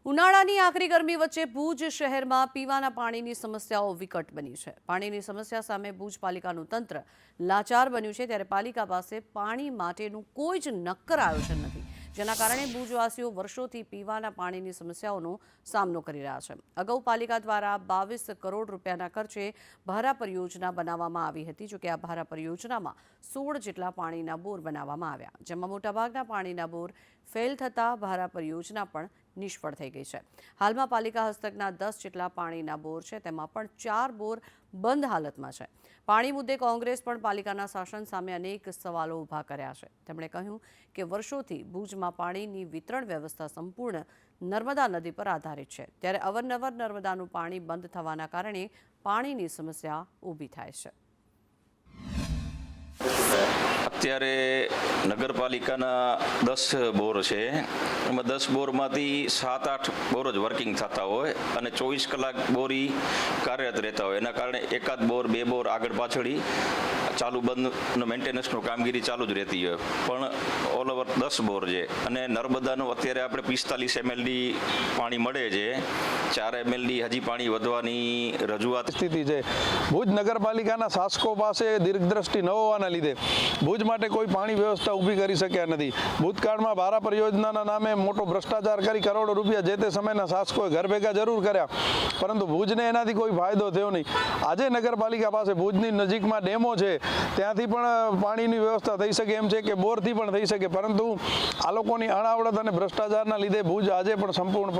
ઉનાળાની આકરી ગરમી વચ્ચે ભુજ શહેરમાં પીવાના પાણીની સમસ્યાઓ વિકટ બની છે। પાણીની સમસ્યા સામે ભુજ પાલિકાનું તંત્ર લાચાર બન્યું છે, ત્યારે પાલિકા પાસે પાણી માટેનું કોઈ જ નક્કર આયોજન નથી, જેના કારણે ભુજવાસીઓ વર્ષોથી પીવાના પાણીની સમસ્યાઓનો સામનો કરી રહ્યા છે। અગાઉ પાલિકા દ્વારા 22 કરોડ રૂપિયાના ખર્ચે ભારા પરિયોજના બનાવવામાં આવી હતી, જોકે આ ભારા પરિયોજનામાં 16 જેટલા પાણીના બોર બનાવવામાં આવ્યા, જેમાં મોટાભાગના પાણીના બોર ફેલ થતા ભારા પરિયોજના પણ નિષ્ફળ થઈ ગઈ છે। હાલમાં પાલિકા હસ્તકના 10 જેટલા પાણીના બોર છે, તેમાં પણ 4 બોર બંધ હાલતમાં છે। પાણી મુદ્દે કોંગ્રેસ પણ પાલિકાના શાસન સામે અનેક સવાલો ઊભા કર્યા છે। તેમણે કહ્યું કે વર્ષોથી ભુજમાં પાણીની વિતરણ વ્યવસ્થા સંપૂર્ણ નર્મદા નદી પર આધારિત છે, ત્યારે અવારનવાર નર્મદાનું પાણી બંધ થવાના કારણે પાણીની સમસ્યા ઊભી થાય છે। અત્યારે નગરપાલિકાના 10 બોર છે, એમાં 10 બોરમાંથી 7-8 બોર જ વર્કિંગ થતા હોય અને 24 કલાક બોરી કાર્યરત રહેતા હોય, એના કારણે એકાદ બોર 2 બોર આગળ પાછળી ચાલુ બંધ મેન્ટેનન્સનું કામગીરી ચાલુ જ રહેતી હોય, પણ ઓલ ઓવર 10 બોર છે અને નર્મદાનું અત્યારે આપણે 45 mld પાણી મળે છે, 4 mld હજી પાણી વધવાની રજૂઆત સ્થિતિ છે। ભુજ નગરપાલિકાના શાસકો પાસે દીર્ઘદ્રષ્ટિ ન હોવાના લીધે ભુજ માટે કોઈ પાણી વ્યવસ્થા ઊભી કરી શક્યા નથી। ભૂતકાળમાં ભારા પરિયોજનાના નામે મોટો ભ્રષ્ટાચાર કરી કરોડો રૂપિયા જે તે સમયના શાસકોએ ઘર ભેગા જરૂર કર્યા, પરંતુ ભુજને એનાથી કોઈ ફાયદો થયો નહીં। આજે નગરપાલિકા પાસે ભુજની નજીકમાં ડેમો છે, ત્યાંથી પણ પાણીની વ્યવસ્થા થઈ શકે એમ છે કે બોરથી પણ થઈ શકે, પરંતુ આ લોકોની અણાવડત અને ભ્રષ્ટાચારના લીધે ભુજ આજે પણ સંપૂર્ણ